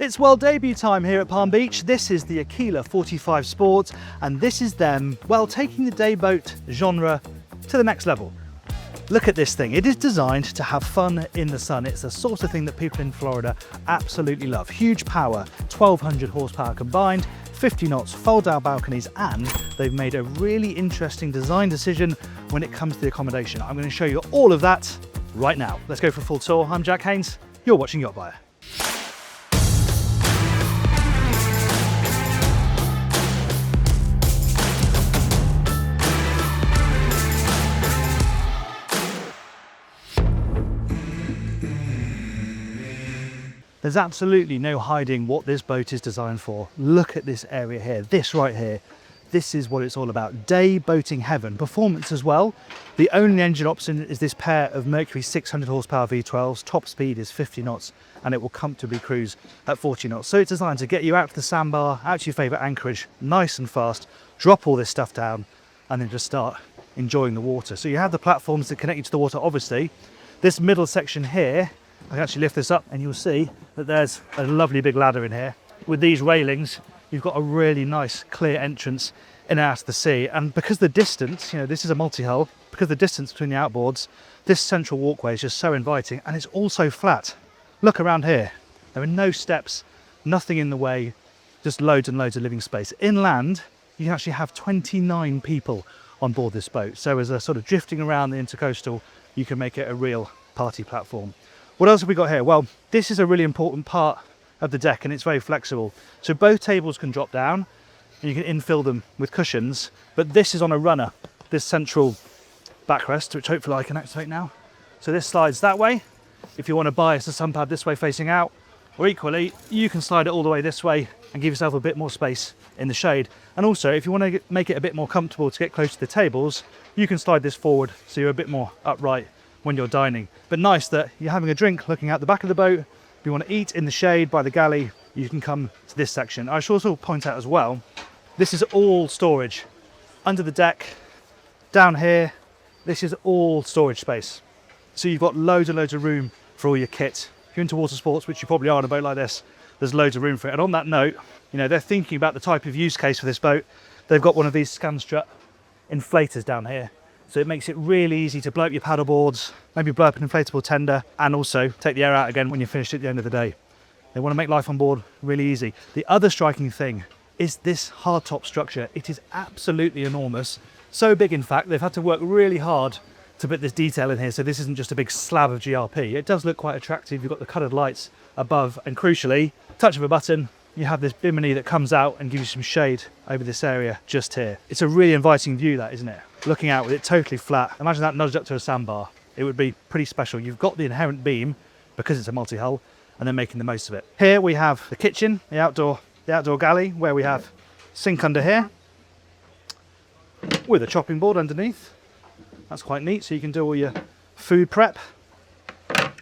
It's world debut time here at Palm Beach. This is the Aquila 45 Sport, and this is them, well, taking the dayboat genre to the next level. Look at this thing. It is designed to have fun in the sun. It's the sort of thing that people in Florida absolutely love. Huge power, 1200 horsepower combined, 50 knots, fold-down balconies, and they've made a really interesting design decision when it comes to the accommodation. I'm going to show you all of that right now. Let's go for a full tour. I'm Jack Haines. You're watching YachtBuyer. There's absolutely no hiding what this boat is designed for. Look at this area here, this right here. This is what it's all about. Day boating heaven. Performance as well. The only engine option is this pair of Mercury 600 horsepower V12s. Top speed is 50 knots and it will comfortably cruise at 40 knots. So it's designed to get you out to the sandbar, out to your favourite anchorage, nice and fast, drop all this stuff down and then just start enjoying the water. So you have the platforms that connect you to the water, obviously. This middle section here, I can actually lift this up and you'll see that there's a lovely big ladder in here. With these railings, you've got a really nice clear entrance in and out of the sea. And because the distance, this is a multi-hull, because the distance between the outboards, this central walkway is just so inviting and it's also flat. Look around here. There are no steps, nothing in the way, just loads and loads of living space. Inland, you can actually have 29 people on board this boat. So as a sort of drifting around the intercoastal, you can make it a real party platform. What else have we got here? Well, this is a really important part of the deck and it's very flexible. So both tables can drop down and you can infill them with cushions, but this is on a runner, this central backrest, which hopefully I can activate now. So this slides that way. If you want to bias the Sunpad this way facing out, or equally, you can slide it all the way this way and give yourself a bit more space in the shade. And also, if you want to make it a bit more comfortable to get close to the tables, you can slide this forward so you're a bit more upright when you're dining. But nice that you're having a drink looking out the back of the boat. If you want to eat in the shade by the galley, you can come to this section. I should also point out as well, this is all storage. Under the deck, down here, this is all storage space. So you've got loads and loads of room for all your kit. If you're into water sports, which you probably are on a boat like this, there's loads of room for it. And on that note, they're thinking about the type of use case for this boat. They've got one of these scan strut inflators down here. So it makes it really easy to blow up your paddle boards, maybe blow up an inflatable tender, and also take the air out again when you're finished at the end of the day. They want to make life on board really easy. The other striking thing is this hardtop structure. It is absolutely enormous. So big, in fact, they've had to work really hard to put this detail in here. So this isn't just a big slab of GRP. It does look quite attractive. You've got the coloured lights above, and crucially, touch of a button, you have this bimini that comes out and gives you some shade over this area just here. It's a really inviting view, that, isn't it? Looking out with it totally flat. Imagine that nudged up to a sandbar. It would be pretty special. You've got the inherent beam because it's a multi-hull and they're making the most of it. Here we have the kitchen, the outdoor galley, where we have sink under here with a chopping board underneath. That's quite neat, so you can do all your food prep.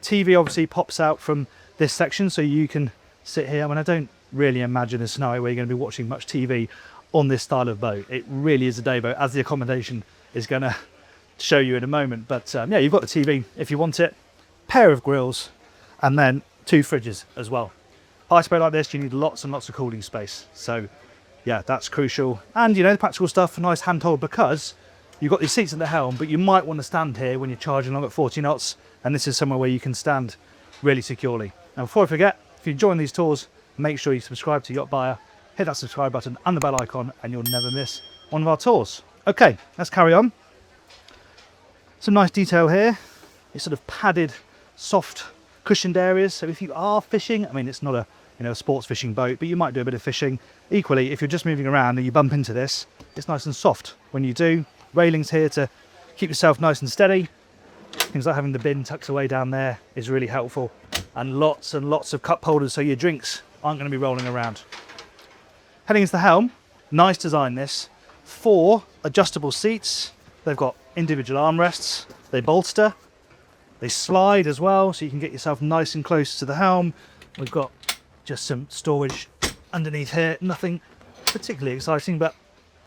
TV obviously pops out from this section, so you can sit here. I mean, I don't really imagine a scenario where you're going to be watching much TV on this style of boat. It really is a day boat, as the accommodation is going to show you in a moment. But yeah, you've got the TV if you want it, pair of grills, and then 2 fridges as well. Ice boat like this, you need lots and lots of cooling space. So yeah, that's crucial. And the practical stuff, nice handhold, because you've got these seats at the helm, but you might want to stand here when you're charging along at 40 knots. And this is somewhere where you can stand really securely. Now, before I forget, if you join these tours, make sure you subscribe to YachtBuyer, hit that subscribe button and the bell icon, and you'll never miss one of our tours. Okay, let's carry on. Some nice detail here. It's sort of padded, soft, cushioned areas. So if you are fishing, I mean, it's not a sports fishing boat, but you might do a bit of fishing. Equally, if you're just moving around and you bump into this, it's nice and soft when you do. Railings here to keep yourself nice and steady. Things like having the bin tucked away down there is really helpful. And lots of cup holders so your drinks aren't going to be rolling around. Heading into the helm, nice design this. 4 adjustable seats. They've got individual armrests. They bolster. They slide as well, so you can get yourself nice and close to the helm. We've got just some storage underneath here. Nothing particularly exciting, but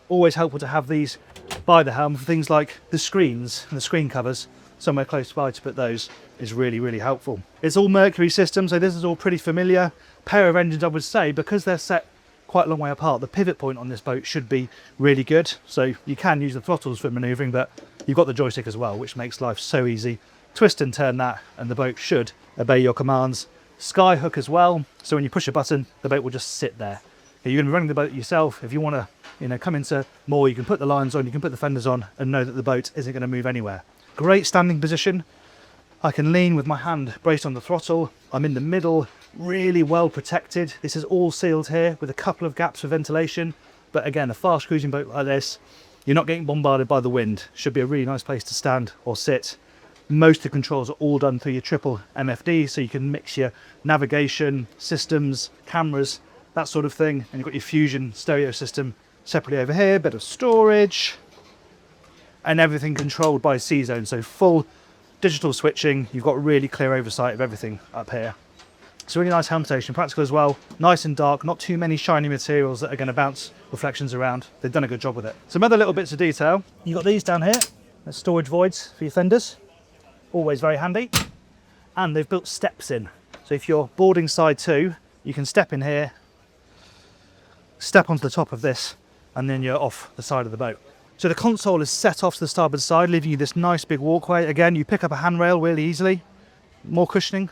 always helpful to have these by the helm for things like the screens and the screen covers. Somewhere close by to put those is really, really helpful. It's all Mercury system, so this is all pretty familiar. Pair of engines, I would say, because they're set quite a long way apart, the pivot point on this boat should be really good. So you can use the throttles for manoeuvring, but you've got the joystick as well, which makes life so easy. Twist and turn that, and the boat should obey your commands. Sky hook as well, so when you push a button, the boat will just sit there. You're going to be running the boat yourself. If you want to, come into more, you can put the lines on, you can put the fenders on, and know that the boat isn't going to move anywhere. Great standing position. I can lean with my hand braced on the throttle. I'm in the middle, really well protected. This is all sealed here with a couple of gaps for ventilation. But again, a fast cruising boat like this, you're not getting bombarded by the wind. Should be a really nice place to stand or sit. Most of the controls are all done through your triple MFD, so you can mix your navigation, systems, cameras, that sort of thing. And you've got your Fusion stereo system separately over here, bit of storage, and everything controlled by Seazone. So full digital switching. You've got really clear oversight of everything up here. It's a really nice helm station, practical as well. Nice and dark, not too many shiny materials that are going to bounce reflections around. They've done a good job with it. Some other little bits of detail. You've got these down here. There's storage voids for your fenders. Always very handy. And they've built steps in. So if you're boarding side 2, you can step in here, step onto the top of this, and then you're off the side of the boat. So the console is set off to the starboard side, leaving you this nice big walkway. Again, you pick up a handrail really easily. More cushioning.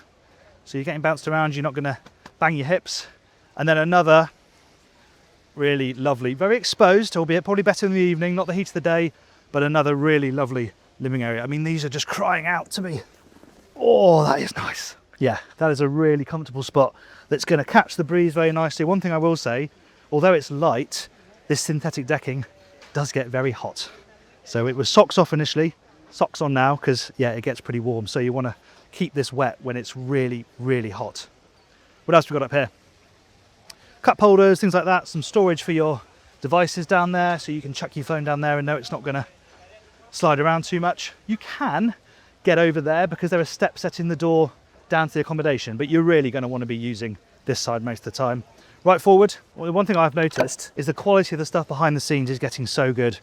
So you're getting bounced around, you're not going to bang your hips. And then another really lovely, very exposed, albeit probably better in the evening, not the heat of the day, but another really lovely living area. I mean, these are just crying out to me. Oh, that is nice. Yeah, that is a really comfortable spot that's going to catch the breeze very nicely. One thing I will say, although it's light, this synthetic decking does get very hot. So it was socks off initially, socks on now, because yeah, it gets pretty warm. So you want to keep this wet when it's really, really hot. What else have we got up here? Cup holders, things like that. Some storage for your devices down there, so you can chuck your phone down there and know it's not going to slide around too much. You can get over there because there are steps set in the door down to the accommodation, but you're really going to want to be using this side most of the time. Right forward, well, the one thing I've noticed is the quality of the stuff behind the scenes is getting so good.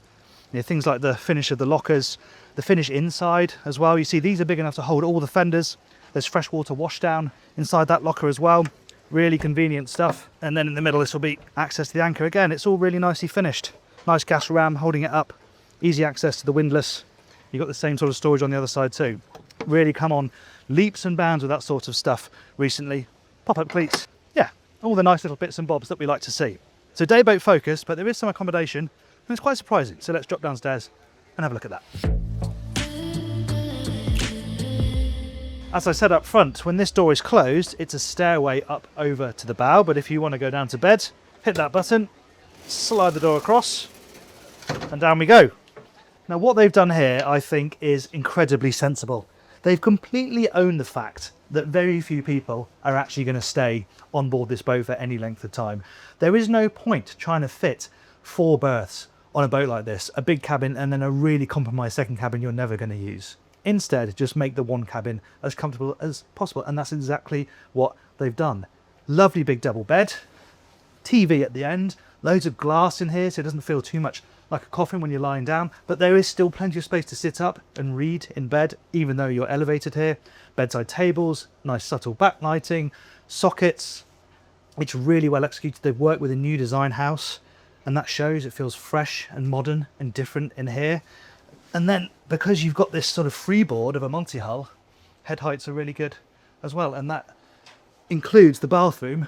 You know, things like the finish of the lockers, the finish inside as well. You see these are big enough to hold all the fenders. There's freshwater washdown inside that locker as well. Really convenient stuff. And then in the middle, this will be access to the anchor again. It's all really nicely finished. Nice gas ram holding it up. Easy access to the windlass. You've got the same sort of storage on the other side too. Really come on leaps and bounds with that sort of stuff recently. Pop-up cleats. Yeah, all the nice little bits and bobs that we like to see. So dayboat focused, but there is some accommodation, and it's quite surprising. So let's drop downstairs and have a look at that. As I said up front, when this door is closed, it's a stairway up over to the bow, but if you want to go down to bed, hit that button, slide the door across, and down we go. Now what they've done here, I think, is incredibly sensible. They've completely owned the fact that very few people are actually going to stay on board this boat for any length of time. There is no point trying to fit 4 berths on a boat like this, a big cabin and then a really compromised second cabin you're never going to use. Instead, just make the one cabin as comfortable as possible, and that's exactly what they've done. Lovely big double bed, TV at the end, loads of glass in here so it doesn't feel too much like a coffin when you're lying down, but there is still plenty of space to sit up and read in bed, even though you're elevated here. Bedside tables, nice subtle backlighting, sockets. It's really well executed. They've worked with a new design house, and that shows. It feels fresh and modern and different in here. And then because you've got this sort of freeboard of a multi-hull, head heights are really good as well, and that includes the bathroom,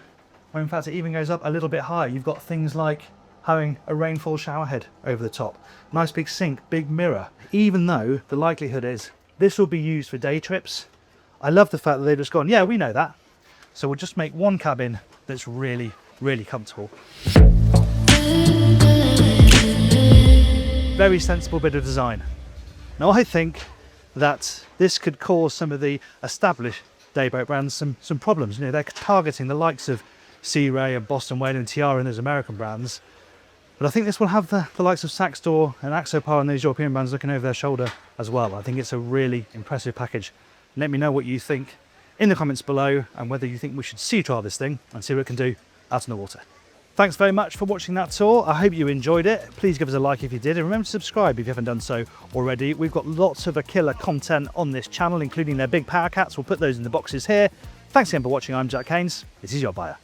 where in fact it even goes up a little bit higher. You've got things like having a rainfall shower head over the top, nice big sink, big mirror. Even though the likelihood is this will be used for day trips, I love the fact that they've just gone, yeah, we know that, so we'll just make one cabin that's really, really comfortable. Very sensible bit of design. Now I think that this could cause some of the established dayboat brands some problems. You know, they're targeting the likes of Sea Ray and Boston Whaler and Tiara and those American brands. But I think this will have the likes of Saxdor and Axopar and those European brands looking over their shoulder as well. I think it's a really impressive package. Let me know what you think in the comments below, and whether you think we should sea trial this thing and see what it can do out on the water. Thanks very much for watching that tour. I hope you enjoyed it. Please give us a like if you did, and remember to subscribe if you haven't done so already. We've got lots of Aquila content on this channel, including their big power cats. We'll put those in the boxes here. Thanks again for watching. I'm Jack Haines. This is YachtBuyer.